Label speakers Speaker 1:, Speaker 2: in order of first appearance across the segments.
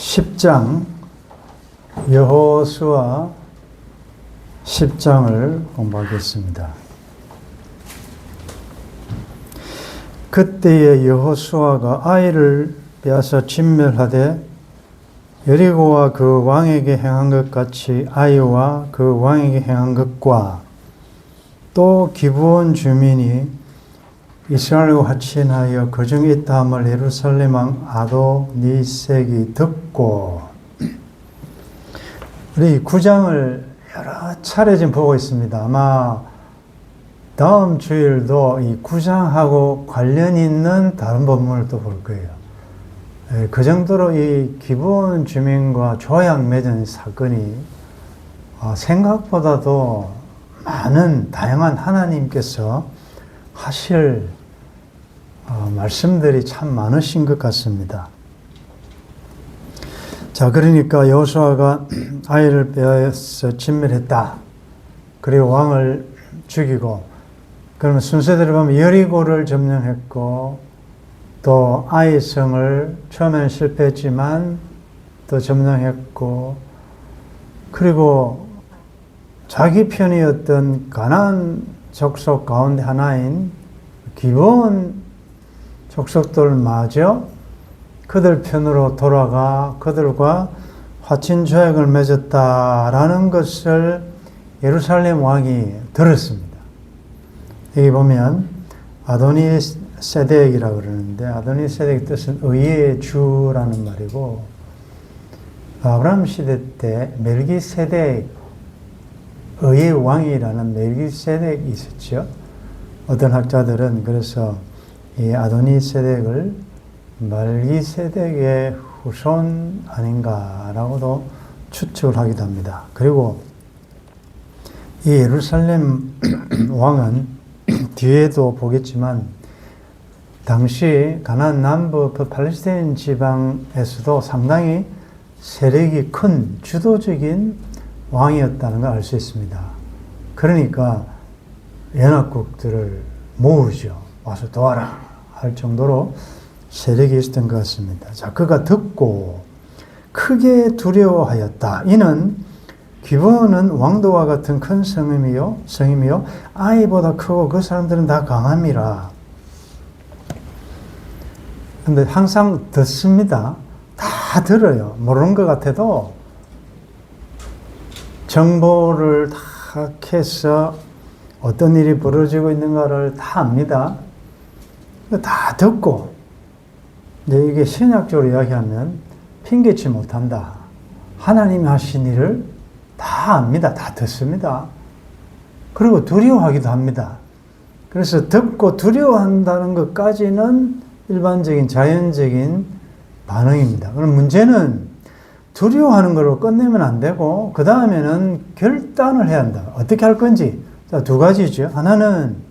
Speaker 1: 10장 여호수아 10장을 공부하겠습니다. 그때에 여호수아가 아이를 빼앗아 진멸하되 여리고와 그 왕에게 행한 것 같이 아이와 그 왕에게 행한 것과 또 기브온 주민이 이스라엘과 화친하여 그 중에 있다 함을 예루살렘 왕 아도니색이 듣고, 우리 9장을 여러 차례 지금 보고 있습니다. 아마 다음 주일도 이 9장하고 관련 있는 다른 본문을 또 볼 거예요. 그 정도로 이 기브온 주민과 조약 맺은 사건이 생각보다도 많은 다양한 하나님께서 하실 말씀들이 참 많으신 것 같습니다. 자, 그러니까 여호수아가 아이를 빼앗아 진멸했다. 그리고 왕을 죽이고, 그러면 순서대로 보면 여리고를 점령했고, 또 아이 성을 처음에는 실패했지만 또 점령했고, 그리고 자기 편이었던 가나안 족속 가운데 하나인 기브온 족속들마저 그들 편으로 돌아가 그들과 화친 조약을 맺었다라는 것을 예루살렘 왕이 들었습니다. 여기 보면 아도니세덱이라고 그러는데, 아도니세덱의 뜻은 의의 주라는 말이고, 아브라함 시대 때 멜기세덱, 의의 왕이라는 멜기세덱이 있었죠. 어떤 학자들은 그래서 이 아도니세덱을 말기세덱의 후손 아닌가라고도 추측을 하기도 합니다. 그리고 이 예루살렘 왕은 뒤에도 보겠지만 당시 가나안 남부 팔레스타인 지방에서도 상당히 세력이 큰 주도적인 왕이었다는 걸 알 수 있습니다. 그러니까 연합국들을 모으죠. 와서 도와라 할 정도로 세력이 있었던 것 같습니다. 자, 그가 듣고 크게 두려워하였다. 이는 기브온은 왕도와 같은 큰 성임이요 아이보다 크고 그 사람들은 다 강함이라. 근데 항상 듣습니다. 다 들어요. 모르는 것 같아도 정보를 다 캐서 어떤 일이 벌어지고 있는가를 다 압니다. 다 듣고, 근데 이게 신약적으로 이야기하면 핑계치 못한다. 하나님이 하신 일을 다 압니다. 다 듣습니다. 그리고 두려워하기도 합니다. 그래서 듣고 두려워한다는 것까지는 일반적인 자연적인 반응입니다. 그럼 문제는 두려워하는 걸로 끝내면 안 되고, 그 다음에는 결단을 해야 한다. 어떻게 할 건지. 자, 두 가지죠. 하나는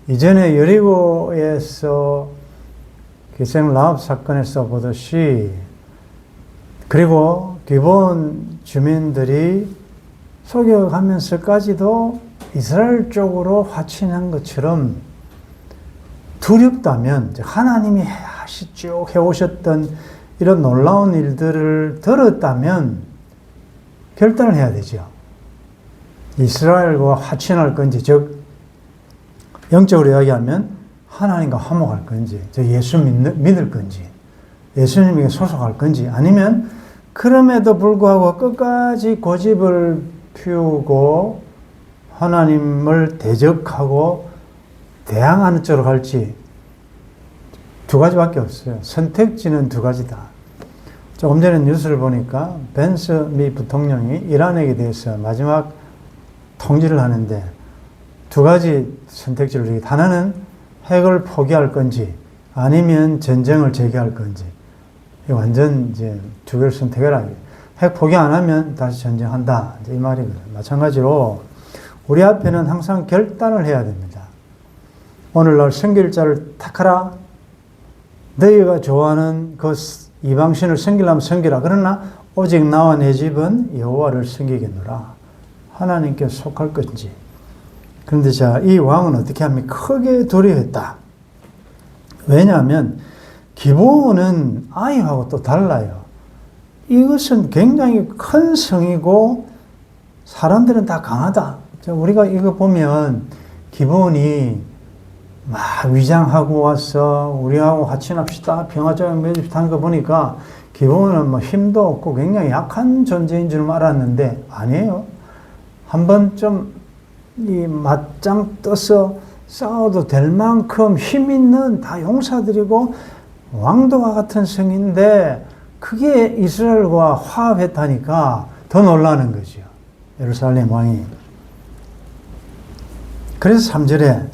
Speaker 1: 이전에 여리고에서 기생 라합 사건에서 보듯이, 그리고 기브온 주민들이 속여가면서까지도 이스라엘 쪽으로 화친한 것처럼 두렵다면, 하나님이 쭉 해오셨던 이런 놀라운 일들을 들었다면 결단을 해야 되죠. 이스라엘과 화친할 건지, 즉 영적으로 이야기하면 하나님과 화목할 건지, 즉 예수 믿을 건지, 예수님에게 소속할 건지, 아니면 그럼에도 불구하고 끝까지 고집을 피우고 하나님을 대적하고 대항하는 쪽으로 갈지, 두 가지밖에 없어요. 선택지는 두 가지다. 조금 전에 뉴스를 보니까 벤스 미 부통령이 이란에 대해서 마지막 통지를 하는데 두 가지 선택지를 주겠다. 하나는 핵을 포기할 건지 아니면 전쟁을 재개할 건지. 완전 이제 두 개를 선택해라. 핵 포기 안 하면 다시 전쟁한다. 이제 이 말이거든요. 마찬가지로 우리 앞에는 항상 결단을 해야 됩니다. 오늘날 섬길자를 택하라. 너희가 좋아하는 그 이방신을 섬기려면 섬기라. 그러나 오직 나와 내 집은 여호와를 섬기겠노라. 하나님께 속할 건지. 그런데 자, 이 왕은 어떻게 합니까? 크게 두려워했다. 왜냐하면 기브온은 아이하고 또 달라요. 이것은 굉장히 큰 성이고 사람들은 다 강하다. 우리가 이거 보면 기본이 막 위장하고 와서 우리하고 화친합시다, 평화조약 맺읍시다 하는 거 보니까 기본은 뭐 힘도 없고 굉장히 약한 존재인 줄 알았는데 아니에요. 한번 좀 이 맞짱 떠서 싸워도 될 만큼 힘 있는 다 용사들이고 왕도와 같은 성인데 그게 이스라엘과 화합했다니까 더 놀라는 거죠. 예루살렘 왕이. 그래서 3절에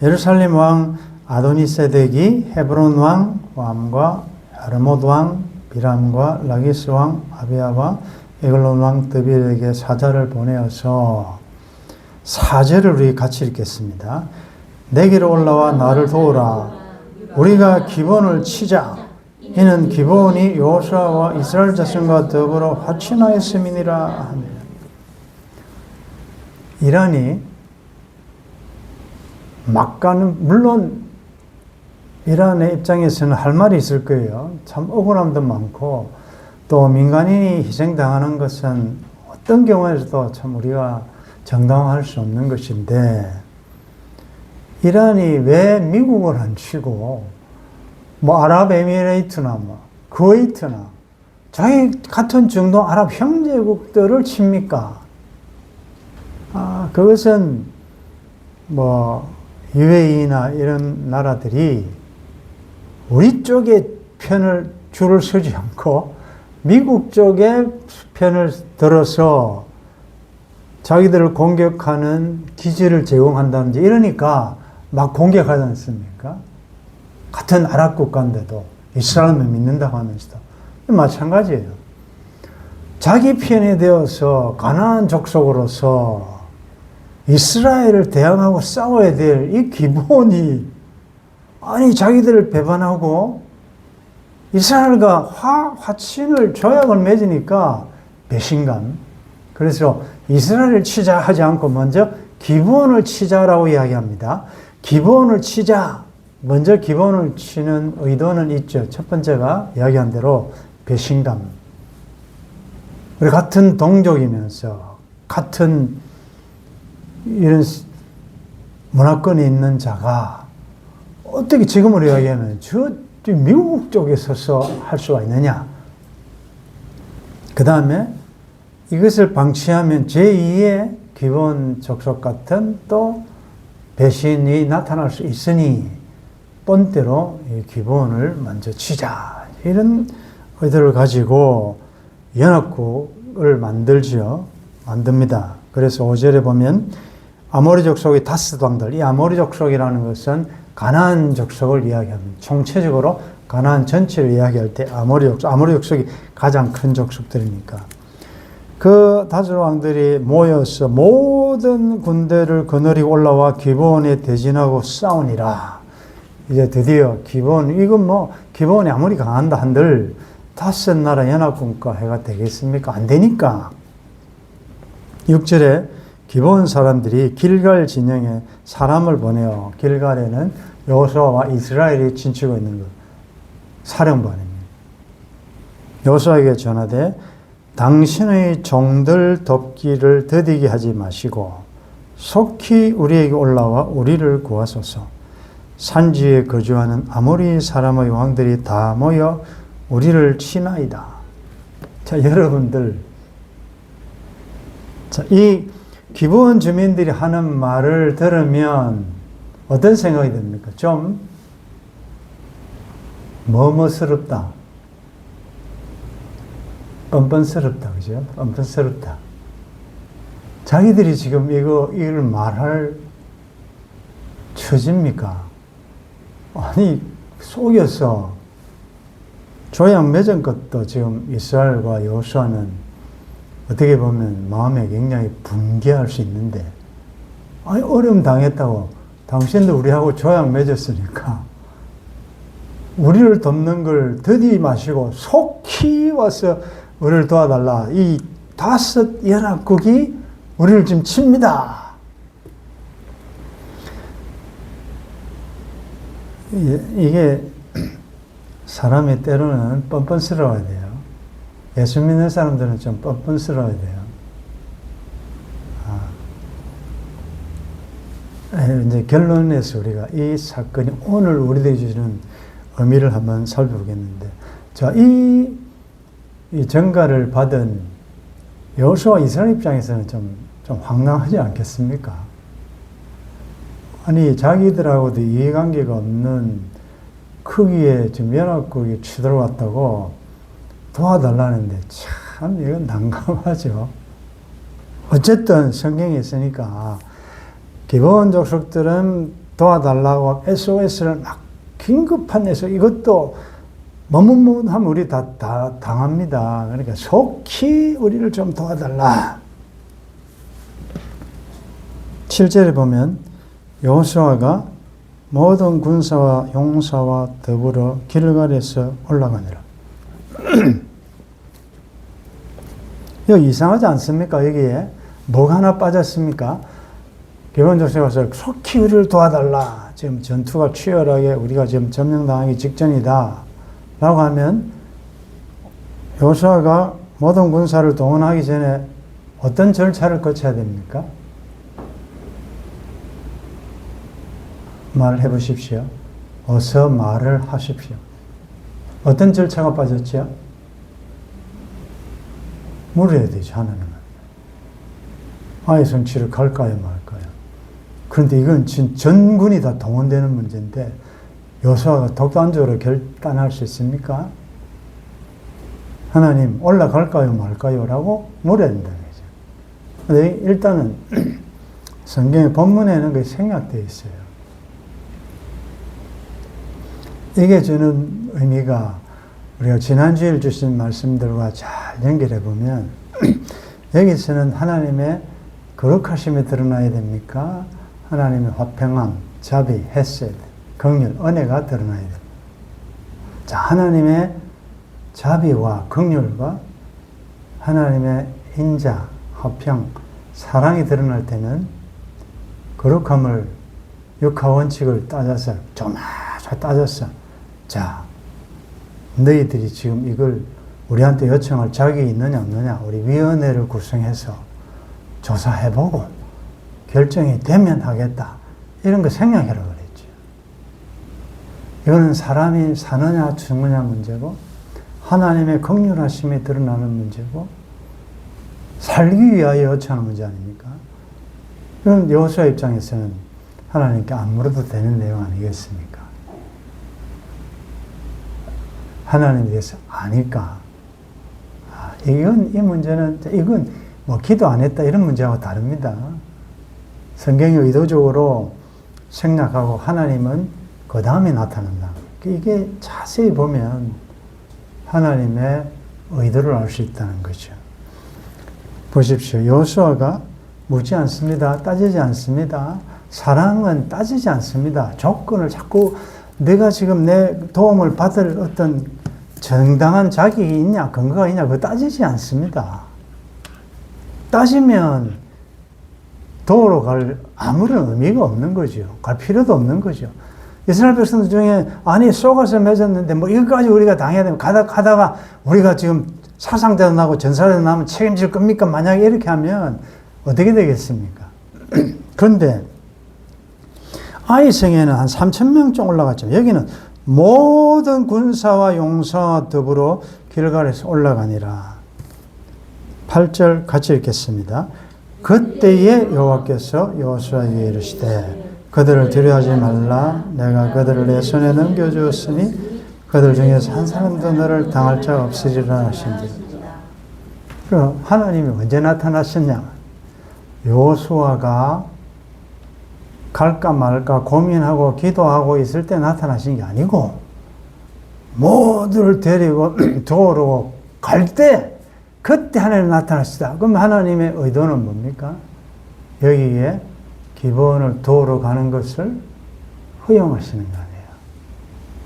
Speaker 1: 예루살렘 왕 아도니세덱이 헤브론 왕 호암과 야르못 왕 비람과 라기스 왕 아비야와 에글론 왕 드빌에게 사자를 보내어서 4절을 우리 같이 읽겠습니다. 내게로 올라와 나를 도우라. 우리가 기본을 치자. 이는 기본이 여호수아와 이스라엘 자손과 더불어 화친하였음이니라. 이란이 막 가는, 물론 이란의 입장에서는 할 말이 있을 거예요. 참 억울함도 많고 또 민간인이 희생당하는 것은 어떤 경우에서도 참 우리가 정당화할 수 없는 것인데 이란이 왜 미국을 안 치고 뭐 아랍에미레이트나 뭐 쿠웨이트나 자기 같은 정도 아랍 형제국들을 칩니까? 그것은 뭐 UAE나 이런 나라들이 우리 쪽에 줄을 서지 않고 미국 쪽에 편을 들어서 자기들을 공격하는 기지를 제공한다든지 이러니까 막 공격하지 않습니까? 같은 아랍 국가인데도 이스라엘을 믿는다고 하면서도 마찬가지예요. 자기 편에 되어서 가나안 족속으로서 이스라엘을 대항하고 싸워야 될 이 기본이 아니 자기들을 배반하고 이스라엘과 화친을 조약을 맺으니까 배신감. 그래서 이스라엘을 치자 하지 않고 먼저 기본을 치자라고 이야기합니다. 기본을 치자. 먼저 기본을 치는 의도는 있죠. 첫 번째가 이야기한 대로 배신감. 우리 같은 동족이면서 같은 이런 문화권에 있는 자가 어떻게 지금으로 이야기하면 저 미국 쪽에 서서 할 수가 있느냐. 그 다음에 이것을 방치하면 제2의 기본 족속 같은 또 배신이 나타날 수 있으니 본때로 이 기본을 먼저 치자. 이런 의도를 가지고 연합국을 만듭니다. 그래서 5절에 보면 아모리 족속의 다스 왕들, 이 아모리 족속이라는 것은 가나안 족속을 이야기합니다. 총체적으로 가나안 전체를 이야기할 때 아모리 족속이 가장 큰 족속들이니까. 그 다스 왕들이 모여서 모든 군대를 거느리고 올라와 기브온에 대진하고 싸우니라. 이제 드디어 이건 뭐 기브온이 아무리 강한다 한들 다섯 나라 연합군과 해가 되겠습니까? 안 되니까. 6절에 기브온 사람들이 길갈 진영에 사람을 보내어 길갈에는 여호수아와 이스라엘이 진치고 있는 것. 사령관입니다. 여호수아에게 전하되 당신의 종들 돕기를 더디게 하지 마시고 속히 우리에게 올라와 우리를 구하소서. 산지에 거주하는 아모리 사람의 왕들이 다 모여 우리를 치나이다. 자, 여러분들. 자, 이 기브온 주민들이 하는 말을 들으면 어떤 생각이 듭니까? 좀 머뭇스럽다. 뻔뻔스럽다. 그죠? 뻔뻔스럽다. 자기들이 지금 이걸 말할 처지입니까? 아니, 속여서 조약 맺은 것도 지금 이스라엘과 여호수아는 어떻게 보면 마음에 굉장히 분개할 수 있는데, 아니, 어려움 당했다고 당신도 우리하고 조약 맺었으니까 우리를 돕는 걸 더디 마시고 속히 와서 우리를 도와달라. 이 다섯 연합국이 우리를 지금 칩니다. 이게 사람이 때로는 뻔뻔스러워야 돼요. 예수 믿는 사람들은 좀 뻔뻔스러워야 돼요. 이제 결론에서 우리가 이 사건이 오늘 우리들이 주시는 의미를 한번 살펴보겠는데, 자, 이 전가를 받은 여호수아 이스라엘 입장에서는 좀 황당하지 않겠습니까? 아니, 자기들하고도 이해관계가 없는 크기의 지금 연합국이 치들어왔다고 도와달라는데 참 이건 난감하죠. 어쨌든 성경에 있으니까 기본 족속들은 도와달라고 SOS를 막 긴급한 SOS, 이것도 머뭇머뭇하면 우리 다 당합니다. 그러니까 속히 우리를 좀 도와달라. 7절에 보면 여호수아가 모든 군사와 용사와 더불어 길갈에서 올라가니라. 여기 이상하지 않습니까? 여기에 뭐가 하나 빠졌습니까? 기본적으로 속히 우리를 도와달라. 지금 전투가 치열하게 우리가 지금 점령당하기 직전이다. 라고 하면 여호수아가 모든 군사를 동원하기 전에 어떤 절차를 거쳐야 됩니까? 말해 보십시오. 어서 말을 하십시오. 어떤 절차가 빠졌죠? 물어야 되죠, 하나님은. 아이 성취를 갈까요, 말까요? 그런데 이건 전군이 다 동원되는 문제인데 여호수아가 독단적으로 결단할 수 있습니까? 하나님, 올라갈까요, 말까요? 라고 물어야 된다는 거죠. 근데 일단은 성경의 본문에는 그게 생략되어 있어요. 이게 주는 의미가 우리가 지난주에 주신 말씀들과 잘 연결해 보면 여기서는 하나님의 거룩하심이 드러나야 됩니까? 하나님의 화평함, 자비, 헤세드, 긍휼, 은혜가 드러나야 됩니다. 자, 하나님의 자비와 긍휼과 하나님의 인자, 화평, 사랑이 드러날 때는 거룩함을 육하 원칙을 따져서 조마조 따졌어. 자, 너희들이 지금 이걸 우리한테 요청할 자격이 있느냐 없느냐 우리 위원회를 구성해서 조사해보고 결정이 되면 하겠다. 이런 거 생략하라고 그랬죠. 이거는 사람이 사느냐 죽느냐 문제고 하나님의 긍휼하심이 드러나는 문제고 살기 위하여 요청하는 문제 아닙니까? 그럼 여호수아 입장에서는 하나님께 안 물어도 되는 내용 아니겠습니까? 하나님에 대해서 아니까. 이 문제는, 이건 뭐 기도 안 했다 이런 문제하고 다릅니다. 성경이 의도적으로 생략하고 하나님은 그 다음에 나타난다. 이게 자세히 보면 하나님의 의도를 알 수 있다는 거죠. 보십시오. 여호수아가 묻지 않습니다. 따지지 않습니다. 사랑은 따지지 않습니다. 조건을 자꾸 내가 지금 내 도움을 받을 어떤 정당한 자격이 있냐, 근거가 있냐, 그거 따지지 않습니다. 따지면 도로 갈 아무런 의미가 없는 거죠. 갈 필요도 없는 거죠. 이스라엘 백성들 중에 아니 속아서 맺었는데 뭐 이거까지 우리가 당해야 되면 가다가 우리가 지금 사상자도 나고 전사자도 나면 책임질 겁니까? 만약에 이렇게 하면 어떻게 되겠습니까? 그런데 아이 성에는 한 3,000명쯤 올라갔죠. 여기는 모든 군사와 용사와 더불어 길갈에서 올라가니라. 8절 같이 읽겠습니다. 그때에 여호와께서 여호수아에게 이르시되 그들을 두려워하지 말라. 내가 그들을 내 손에 넘겨주었으니 그들 중에서 한 사람도 너를 당할 자가 없으리라 하신지. 그럼 하나님이 언제 나타나셨냐? 여호수아가 갈까 말까 고민하고 기도하고 있을 때 나타나신 게 아니고 모두를 데리고 도로 갈 때 그때 하나님 나타나시다. 그럼 하나님의 의도는 뭡니까? 여기에 기본을 도로 가는 것을 허용하시는 거 아니에요.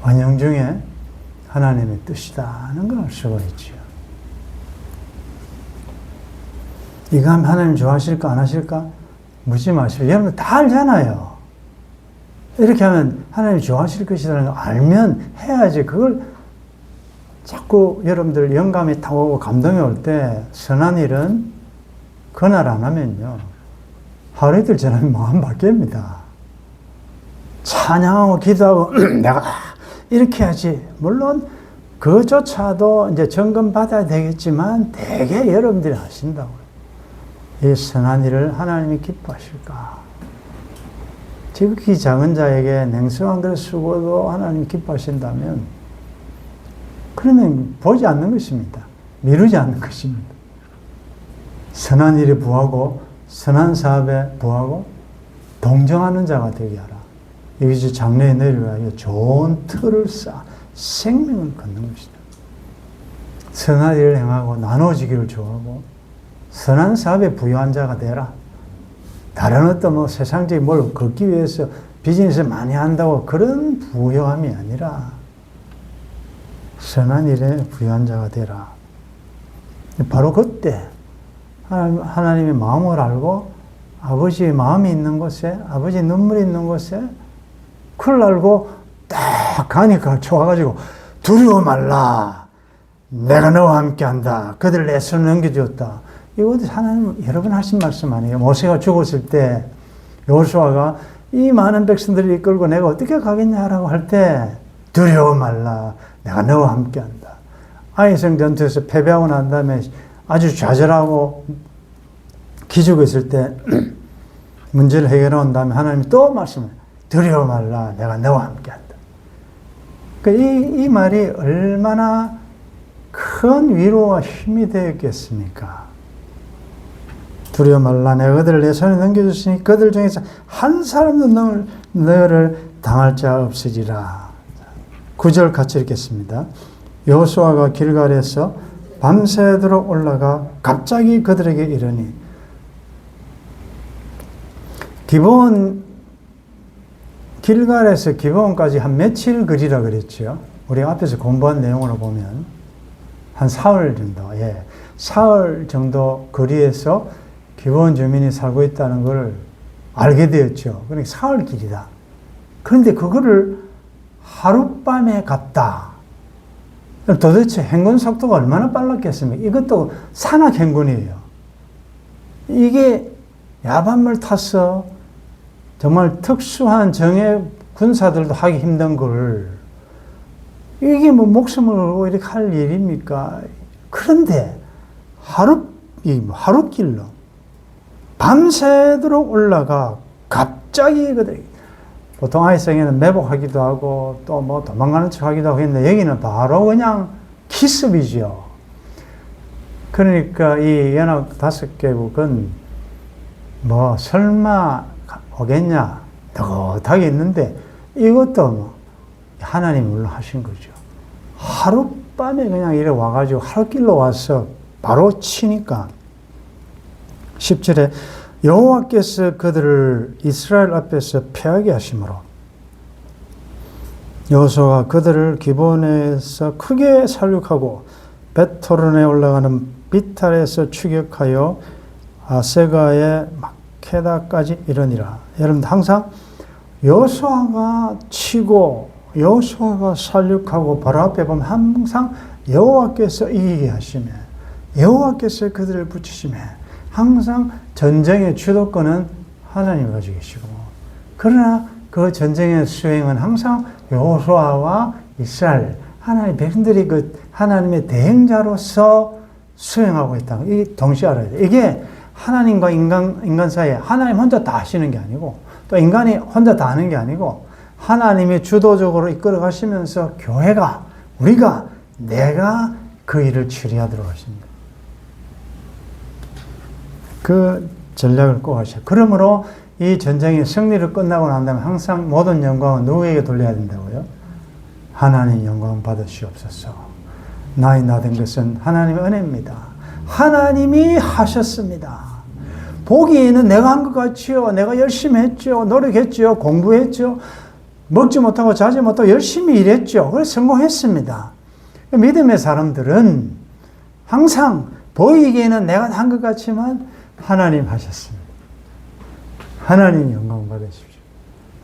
Speaker 1: 원형 중에 하나님의 뜻이다 하는 걸 알 수가 있죠. 이거 하면 하나님 좋아하실까 안 하실까? 묻지 마시고. 여러분 다 알잖아요. 이렇게 하면 하나님 좋아하실 것이라는 걸 알면 해야지. 그걸 자꾸 여러분들 영감이 타고 오고 감동이 올 때 선한 일은 그날 안 하면요. 하루 이틀 지나면 마음 바뀝니다. 찬양하고 기도하고 내가 이렇게 하지. 물론 그조차도 이제 점검 받아야 되겠지만 되게 여러분들이 하신다고요. 이 선한 일을 하나님이 기뻐하실까? 지극히 작은 자에게 냉정한 글을 쓰고도 하나님이 기뻐하신다면 그러면 보지 않는 것입니다. 미루지 않는 것입니다. 선한 일에 부하고 선한 사업에 부하고 동정하는 자가 되게 하라. 이것이 장래에 내려가야 좋은 틀을 쌓아 생명을 걷는 것이다. 선한 일을 행하고 나눠지기를 좋아하고 선한 사업에 부유한 자가 되라. 다른 어떤 뭐 세상적인 뭘 걷기 위해서 비즈니스 많이 한다고 그런 부유함이 아니라 선한 일에 부유한 자가 되라. 바로 그때 하나님의 마음을 알고 아버지의 마음이 있는 곳에 아버지의 눈물이 있는 곳에 그걸 알고 딱 가니까 좋아가지고 두려워 말라. 내가 너와 함께한다. 그들을 내 손에 넘겨주었다. 이것도 하나님 여러 번 하신 말씀 아니에요. 모세가 죽었을 때 여호수아가 이 많은 백성들을 이끌고 내가 어떻게 가겠냐라고 할 때 두려워 말라. 내가 너와 함께한다. 아이성 전투에서 패배하고 난 다음에 아주 좌절하고 기죽어 있을 때 문제를 해결해 온 다음에 하나님이 또 말씀을 두려워 말라. 내가 너와 함께한다. 이 말이 얼마나 큰 위로와 힘이 되었겠습니까? 두려워 말라. 내가 그들을 내 손에 넘겨줬으니 그들 중에서 한 사람도 너를 당할 자 없으리라. 9절 같이 읽겠습니다. 여호수아가 길갈에서 밤새도록 올라가 갑자기 그들에게 이르니 길갈에서 기브온까지 한 며칠 거리라 그랬죠. 우리 앞에서 공부한 내용으로 보면 한 사흘 정도, 사흘 정도 거리에서 기브온 주민이 살고 있다는 걸 알게 되었죠. 그러니까 사흘 길이다. 그런데 그거를 하룻밤에 갔다. 도대체 행군 속도가 얼마나 빨랐겠습니까? 이것도 산악 행군이에요. 이게 야밤을 타서 정말 특수한 정예 군사들도 하기 힘든 걸 이게 뭐 목숨을 걸고 이렇게 할 일입니까? 그런데 하룻길로 밤새도록 올라가 갑자기 보통 아이성에는 매복하기도 하고 또 뭐 도망가는 척 하기도 하고 했는데 여기는 바로 그냥 기습이죠. 그러니까 이 연합 5개국은 뭐 설마 오겠냐 느긋하게 있는데 이것도 뭐 하나님이 물론 하신 거죠. 하룻밤에 그냥 이래 와가지고 하룻길로 와서 바로 치니까 10절에 여호와께서 그들을 이스라엘 앞에서 패하게 하심으로 여호수아가 그들을 기브온에서 크게 살육하고 벳호론에 올라가는 비탈에서 추격하여 아세가의 마케다까지 이르니라. 여러분 항상 여호수아가 치고 여호수아가 살육하고 바로 앞에 보면 항상 여호와께서 이기게 하시며 여호와께서 그들을 붙이시며 항상 전쟁의 주도권은 하나님이 가지고 계시고 그러나 그 전쟁의 수행은 항상 여호수아와 이스라엘 하나님의 백성들이 그 하나님의 대행자로서 수행하고 있다. 이 동시에 알아야 돼. 이게 하나님과 인간 사이에 하나님 혼자 다 하시는 게 아니고 또 인간이 혼자 다 하는 게 아니고 하나님이 주도적으로 이끌어 가시면서 교회가 내가 그 일을 처리하도록 하십니다. 그 전략을 꼭 하셔요. 그러므로 이 전쟁이 승리를 끝나고 난 다음에 항상 모든 영광은 누구에게 돌려야 된다고요? 하나님 영광 받으시옵소서. 나의 나된 것은 하나님의 은혜입니다. 하나님이 하셨습니다. 보기에는 내가 한 것 같지요. 내가 열심히 했죠. 노력했죠. 공부했죠. 먹지 못하고 자지 못하고 열심히 일했죠. 그래서 성공했습니다. 믿음의 사람들은 항상 보이기에는 내가 한 것 같지만 하나님 하셨습니다. 하나님 영광 받으십시오.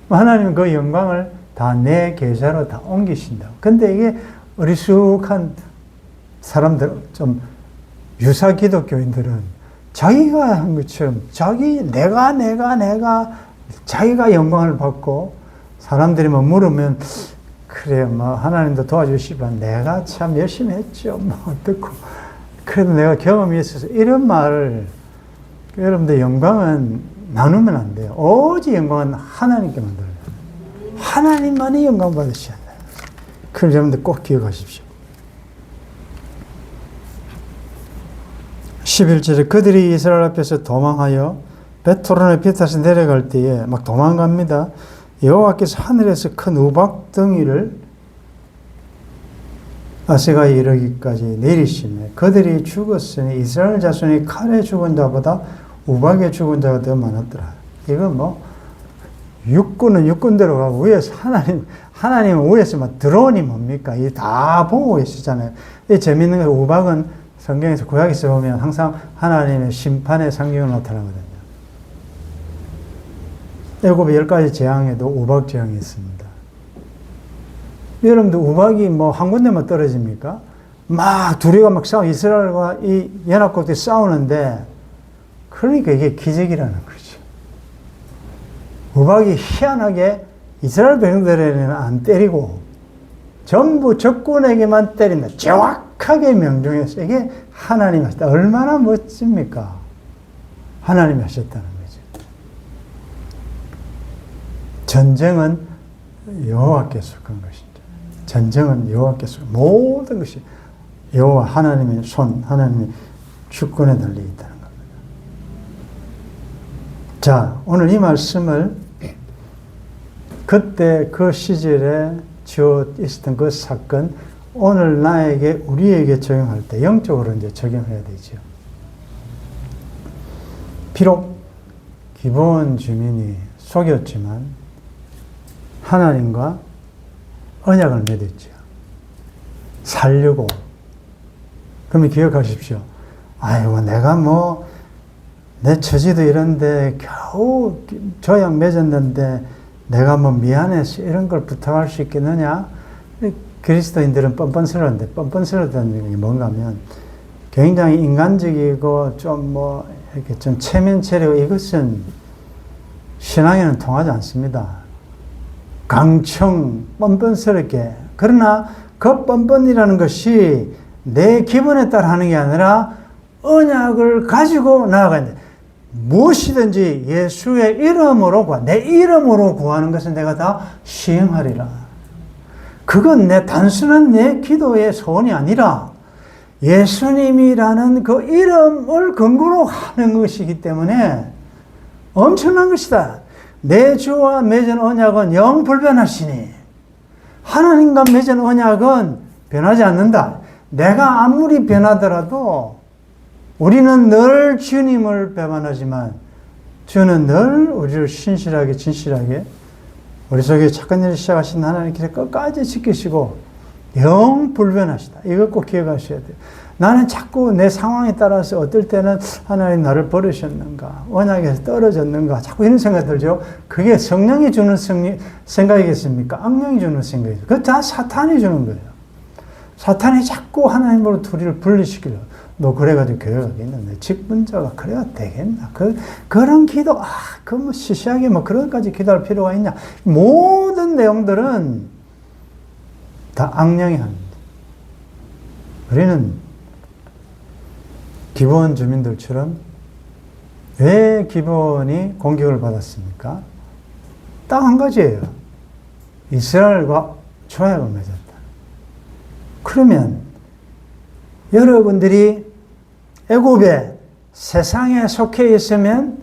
Speaker 1: 하나님은 그 영광을 다 내 계좌로 다 옮기신다. 근데 이게 어리숙한 사람들, 좀 유사 기독교인들은 자기가 한 것처럼 내가 자기가 영광을 받고 사람들이 뭐 물으면 그래 뭐 하나님도 도와주시지만 내가 참 열심히 했죠 뭐 어떻고 그래도 내가 경험이 있어서 이런 말을 여러분들 영광은 나누면 안 돼요. 오직 영광은 하나님께만 돌려요. 하나님만이 영광 받으셔야 돼요. 그걸 여러분들 꼭 기억하십시오. 11절에 그들이 이스라엘 앞에서 도망하여 벳호론의 빛에서 내려갈 때에 막 도망갑니다. 여호와께서 하늘에서 큰 우박 덩이를 아세가에 이르기까지 내리시매 그들이 죽었으니 이스라엘 자손이 칼에 죽은 자보다 우박에 죽은 자가 더 많았더라. 이건 뭐 육군은 육군대로 가고 위에서 하나님은 위에서 막 드론이 뭡니까? 이 다 보고 계시잖아요. 이 재밌는 게 우박은 성경에서 구약에서 보면 항상 하나님의 심판의 상징으로 나타나거든요. 애굽의 10가지 재앙에도 우박 재앙이 있습니다. 여러분들 우박이 뭐 한 군데만 떨어집니까? 막 둘이가 막 싸워 이스라엘과 이 연합국들이 싸우는데 그러니까 이게 기적이라는 거죠. 우박이 희한하게 이스라엘 백성들에게는 안 때리고 전부 적군에게만 때린다. 정확하게 명중해서 이게 하나님이 하셨다. 얼마나 멋집니까? 하나님이 하셨다는 거죠. 전쟁은 여호와께서 속한 것입니다. 전쟁은 여호와께서 모든 것이 여호와 하나님의 손, 하나님의 주권에 달려 있다는 겁니다. 자, 오늘 이 말씀을 그때 그 시절에 지어 있었던 그 사건, 오늘 나에게, 우리에게 적용할 때 영적으로 이제 적용해야 되죠. 비록 기본 주민이 속였지만 하나님과 언약을 맺었죠. 살려고. 그러면 기억하십시오. 아이고, 내가 뭐, 내 처지도 이런데 겨우 조약 맺었는데 내가 뭐 미안해서 이런 걸 부탁할 수 있겠느냐? 그리스도인들은 뻔뻔스러운데, 뻔뻔스럽다는 게 뭔가 하면 굉장히 인간적이고 좀 뭐 이렇게 좀 체면체리고 이것은 신앙에는 통하지 않습니다. 강청, 뻔뻔스럽게. 그러나 그 뻔뻔이라는 것이 내 기분에 따라 하는 게 아니라 언약을 가지고 나아가야 돼. 무엇이든지 예수의 이름으로 내 이름으로 구하는 것은 내가 다 시행하리라. 그건 단순한 내 기도의 소원이 아니라 예수님이라는 그 이름을 근거로 하는 것이기 때문에 엄청난 것이다. 내 주와 맺은 언약은 영 불변하시니 하나님과 맺은 언약은 변하지 않는다. 내가 아무리 변하더라도 우리는 늘 주님을 배반하지만 주는 늘 우리를 신실하게 진실하게 우리 속에 착한 일을 시작하신 하나님께서 끝까지 지키시고 영 불변하시다. 이거 꼭 기억하셔야 돼요. 나는 자꾸 내 상황에 따라서 어떨 때는 하나님 나를 버리셨는가, 언약에서 떨어졌는가, 자꾸 이런 생각이 들죠. 그게 성령이 주는 생각이겠습니까? 악령이 주는 생각이죠. 그거 다 사탄이 주는 거예요. 사탄이 자꾸 하나님으로 우리를 분리시키려. 너 그래가지고 교회 가겠는데 직분자가 그래야 되겠나? 그런 기도, 그 뭐 시시하게 뭐 그런까지 기도할 필요가 있냐? 모든 내용들은 다 악령이 합니다. 우리는 기브온 주민들처럼 왜 기브온이 공격을 받았습니까? 딱 한 가지예요. 이스라엘과 조약을 맺었다. 그러면 여러분들이 애굽에 세상에 속해 있으면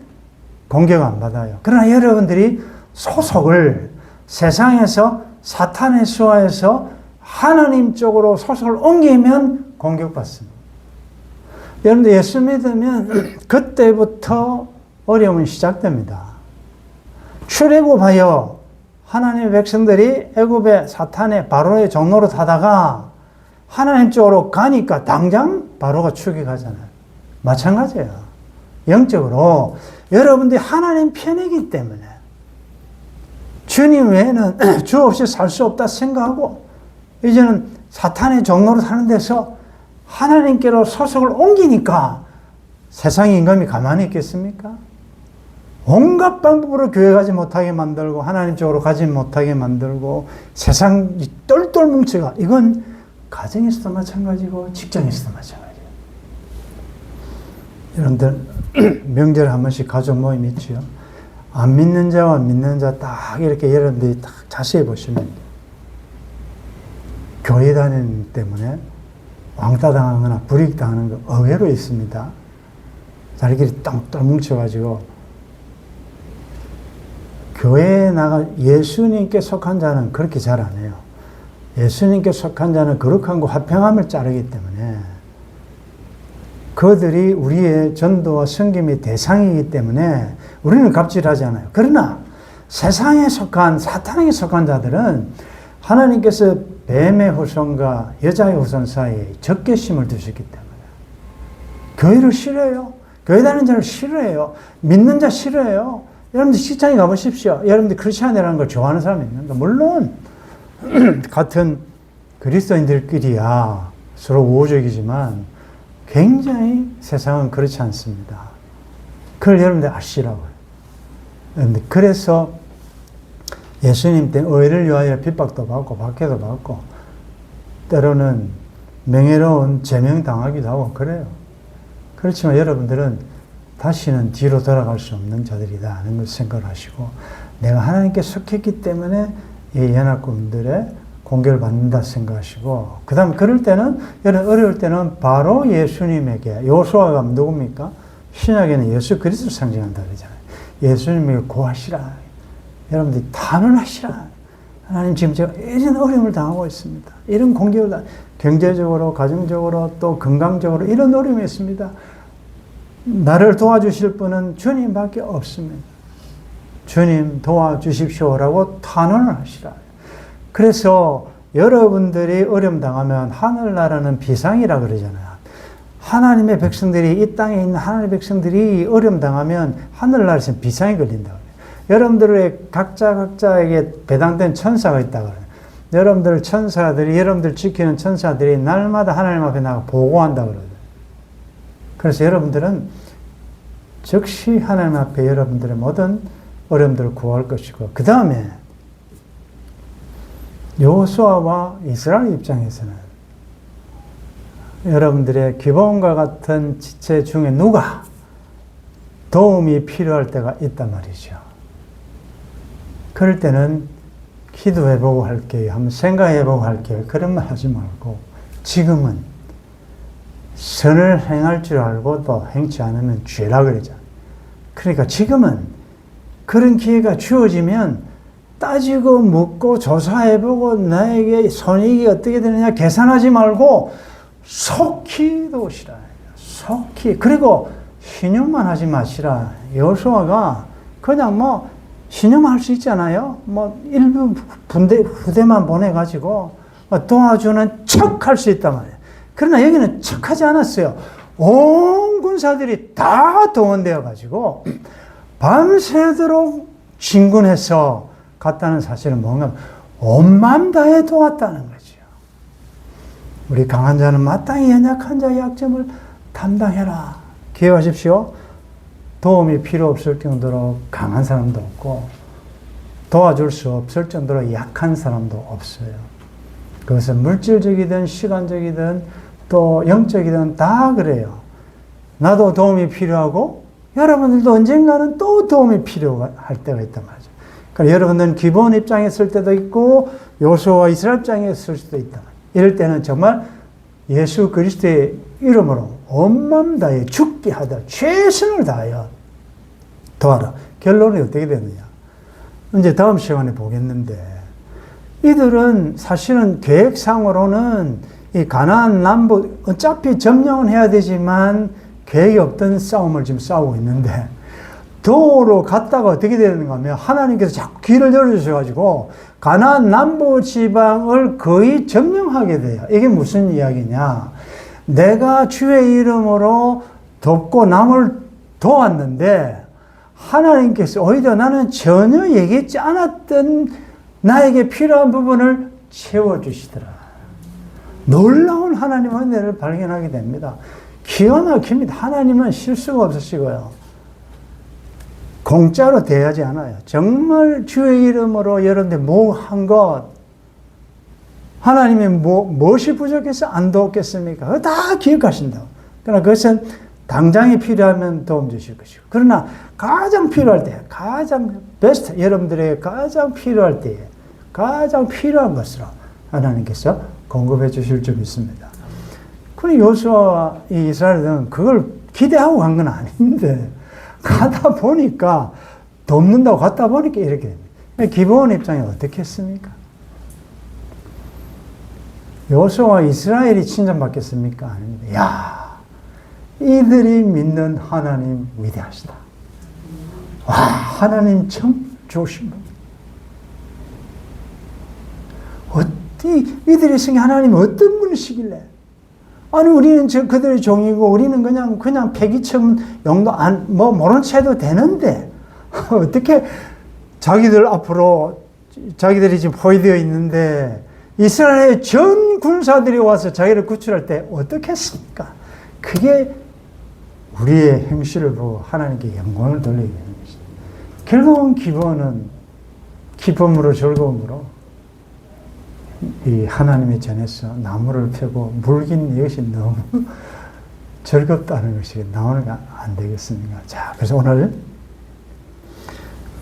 Speaker 1: 공격 안 받아요. 그러나 여러분들이 소속을 세상에서 사탄의 수하에서 하나님 쪽으로 소속을 옮기면 공격받습니다. 여러분들 예수 믿으면 그때부터 어려움은 시작됩니다. 출애굽하여 하나님의 백성들이 애굽의 사탄의 바로의 종로로 타다가 하나님 쪽으로 가니까 당장 바로가 추격하잖아요. 마찬가지예요. 영적으로 여러분들이 하나님 편이기 때문에 주님 외에는 주 없이 살 수 없다 생각하고 이제는 사탄의 종로로 사는 데서 하나님께로 소속을 옮기니까 세상 임금이 가만히 있겠습니까? 온갖 방법으로 교회 가지 못하게 만들고 하나님 쪽으로 가지 못하게 만들고 세상이 똘똘 뭉쳐가. 이건 가정에서도 마찬가지고 직장에서도 마찬가지예요. 여러분들 명절에 한 번씩 가족 모임 있지요. 안 믿는 자와 믿는 자 딱 이렇게 여러분들이 딱 자세히 보시면 교회 다니는 때문에 왕따 당하거나 불이익 당하는 거 의외로 있습니다. 자기들이 똘똘 뭉쳐가지고 교회에 나가 예수님께 속한 자는 그렇게 잘 안 해요. 예수님께 속한 자는 거룩함과 화평함을 따르기 때문에 그들이 우리의 전도와 섬김의 대상이기 때문에 우리는 갑질하지 않아요. 그러나 세상에 속한 사탄에게 속한 자들은 하나님께서 뱀의 후손과 여자의 후손 사이에 적개심을 두셨기 때문에 교회를 싫어해요. 교회 다니는 자를 싫어해요. 믿는 자 싫어해요. 여러분들 직장에 가보십시오. 여러분들 크리스찬이라는 걸 좋아하는 사람이 있는가? 물론 같은 그리스도인들끼리야 서로 우호적이지만 굉장히 세상은 그렇지 않습니다. 그걸 여러분들 아시라고요. 그래서 예수님 때 의를 위하여 핍박도 받고 박해도 받고 때로는 명예로운 제명당하기도 하고 그래요. 그렇지만 여러분들은 다시는 뒤로 돌아갈 수 없는 자들이다 하는 걸 생각을 하시고 내가 하나님께 속했기 때문에 이 연합군들의 공격을 받는다 생각하시고 그 다음 그럴 때는 여러분 어려울 때는 바로 예수님에게 여호수아가 누굽니까? 신약에는 예수 그리스도를 상징한다 그러잖아요. 예수님에게 고하시라. 여러분들이 단언하시라. 하나님 지금 제가 이런 어려움을 당하고 있습니다. 이런 공격을 경제적으로 가정적으로 또 건강적으로 이런 어려움이 있습니다. 나를 도와주실 분은 주님밖에 없습니다. 주님 도와주십시오라고 탄원을 하시라. 그래서 여러분들이 어려움 당하면 하늘나라는 비상이라 그러잖아요. 하나님의 백성들이 이 땅에 있는 하나님의 백성들이 어려움 당하면 하늘나라에서 비상이 걸린다고 해요. 여러분들의 각자에게 배당된 천사가 있다고 해요. 여러분들 천사들이 여러분들 지키는 천사들이 날마다 하나님 앞에 나가 보고한다고 그래요. 그래서 여러분들은 즉시 하나님 앞에 여러분들의 모든 어려움들을 구할 것이고 그 다음에 여호수아와 이스라엘 입장에서는 여러분들의 기본과 같은 지체 중에 누가 도움이 필요할 때가 있단 말이죠. 그럴 때는 기도해보고 할게요. 한번 생각해보고 할게요. 그런 말 하지 말고 지금은 선을 행할 줄 알고 또 행치 않으면 죄라 그러잖아요. 그러니까 지금은 그런 기회가 주어지면 따지고 묻고 조사해보고 나에게 손익이 어떻게 되느냐 계산하지 말고 속히 도시라. 속히. 그리고 신용만 하지 마시라. 여호수아가 그냥 뭐 신용할 수 있잖아요. 뭐 일부 부대만 보내가지고 도와주는 척 할 수 있단 말이에요. 그러나 여기는 척하지 않았어요. 온 군사들이 다 동원되어 가지고 밤새도록 진군해서 갔다는 사실은 뭔가 온 마음 다해 도왔다는 거죠. 우리 강한 자는 마땅히 연약한 자의 약점을 담당해라. 기억하십시오. 도움이 필요 없을 정도로 강한 사람도 없고 도와줄 수 없을 정도로 약한 사람도 없어요. 그것은 물질적이든 시간적이든 또 영적이든 다 그래요. 나도 도움이 필요하고 여러분들도 언젠가는 또 도움이 필요할 때가 있단 말이죠. 그러니까 여러분들은 기본 입장에 있을 때도 있고 여호수아와 이스라엘 입장에 있을 수도 있다. 이럴 때는 정말 예수 그리스도의 이름으로 온 마음 다해 죽게 하다 최선을 다하여 도와라. 결론이 어떻게 되느냐. 이제 다음 시간에 보겠는데 이들은 사실은 계획상으로는 이 가나안 남부 어차피 점령은 해야 되지만 계획이 없던 싸움을 지금 싸우고 있는데 도로 갔다가 어떻게 되는가 하면 하나님께서 자꾸 길을 열어주셔가지고 가나안 남부 지방을 거의 점령하게 돼요. 이게 무슨 이야기냐. 내가 주의 이름으로 돕고 남을 도왔는데 하나님께서 오히려 나는 전혀 얘기했지 않았던 나에게 필요한 부분을 채워주시더라. 놀라운 하나님의 은혜를 발견하게 됩니다. 기가 막힙니다. 하나님은 실수가 없으시고요. 공짜로 대하지 않아요. 정말 주의 이름으로 여러분들 뭐 한 것, 하나님이 무엇이 부족해서 안 도웠겠습니까? 그거 다 기억하신다고. 그러나 그것은 당장에 필요하면 도움 주실 것이고, 그러나 가장 필요할 때, 가장 베스트, 여러분들에게 가장 필요할 때에 가장 필요한 것으로 하나님께서 공급해 주실 줄 믿습니다. 그럼 여호수아와 이 이스라엘은 그걸 기대하고 간 건 아닌데 가다 보니까 돕는다고 갔다 보니까 이렇게 됩니다. 기브온 입장에 어떻게 했습니까? 여호수아와 이스라엘이 칭찬받겠습니까? 아닙니다. 야, 이들이 믿는 하나님 위대하시다. 와, 하나님 참 좋으신 분. 이들이 생긴 하나님이 어떤 분이시길래? 아니, 우리는 그들의 종이고, 우리는 그냥 폐기처럼 용도 모른 채 해도 되는데, 어떻게 자기들 앞으로, 자기들이 지금 포위되어 있는데, 이스라엘의 전 군사들이 와서 자기를 구출할 때 어떻게 했습니까? 그게 우리의 행실을 보고 하나님께 영광을 돌리게 되는 것입니다. 결국은 기본은 기쁨으로 즐거움으로 이 하나님의 전에서 나무를 펴고 물긴 이것이 너무 즐겁다는 것이 나오는 게 안 되겠습니까? 자, 그래서 오늘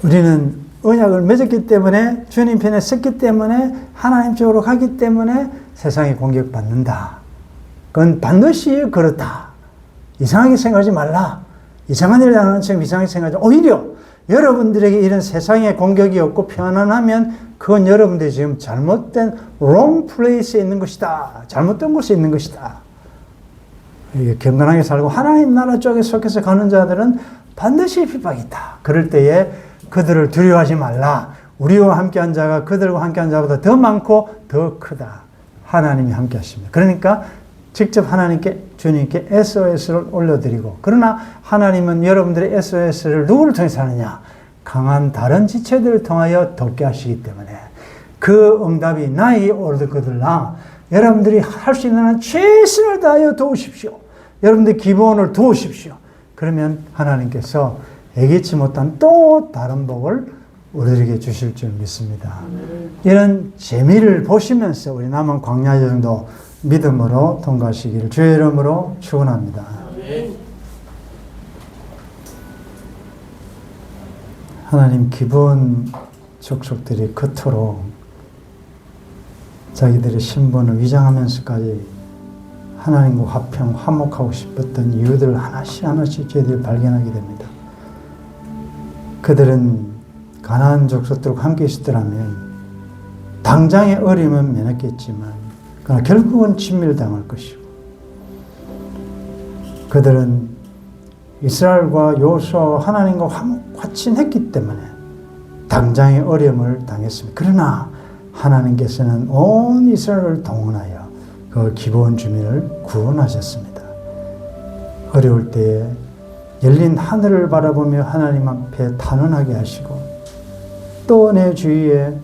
Speaker 1: 우리는 언약을 맺었기 때문에, 주님 편에 섰기 때문에, 하나님 쪽으로 가기 때문에 세상에 공격받는다. 그건 반드시 그렇다. 이상하게 생각하지 말라. 이상한 일을 당하는 것처럼 이상하게 생각하지 말라. 오히려 여러분들에게 이런 세상의 공격이 없고 편안하면 그건 여러분들이 지금 잘못된 wrong place에 있는 것이다. 잘못된 곳에 있는 것이다. 경건하게 살고 하나님 나라 쪽에 속해서 가는 자들은 반드시 핍박이 있다. 그럴 때에 그들을 두려워하지 말라. 우리와 함께한 자가 그들과 함께한 자보다 더 많고 더 크다. 하나님이 함께 하십니다. 그러니까 직접 하나님께, 주님께 SOS를 올려드리고, 그러나 하나님은 여러분들의 SOS를 누구를 통해서 하느냐? 강한 다른 지체들을 통하여 돕게 하시기 때문에 그 응답이 나에게 오르거들라. 여러분들이 할 수 있는 한 최선을 다하여 도우십시오. 여러분들 기본을 도우십시오. 그러면 하나님께서 예기치 못한 또 다른 복을 우리에게 주실 줄 믿습니다. 이런 재미를 보시면서 우리 남은 광야 여정도 믿음으로 통과하시기를 주의 이름으로 축원합니다. 하나님, 기본 족속들이 그토록 자기들의 신분을 위장하면서까지 하나님과 화평, 화목하고 싶었던 이유들을 하나씩 저희들이 발견하게 됩니다. 그들은 가나안 족속들과 함께 있었더라면 당장의 어려움은 면했겠지만 그러나 결국은 진멸당할 것이고, 그들은 이스라엘과 여호수아와 하나님과 화친했기 때문에 당장의 어려움을 당했습니다. 그러나 하나님께서는 온 이스라엘을 동원하여 그 기브온 주민을 구원하셨습니다. 어려울 때에 열린 하늘을 바라보며 하나님 앞에 탄원하게 하시고, 또 내 주위에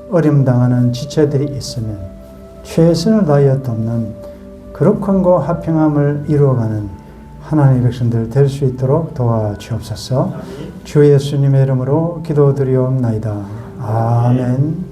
Speaker 1: 어려움 당하는 지체들이 있으면 최선을 다하여 돕는 거룩함과 화평함을 이루어가는 하나님의 백성들 될 수 있도록 도와주옵소서. 주 예수님의 이름으로 기도드리옵나이다. 아멘.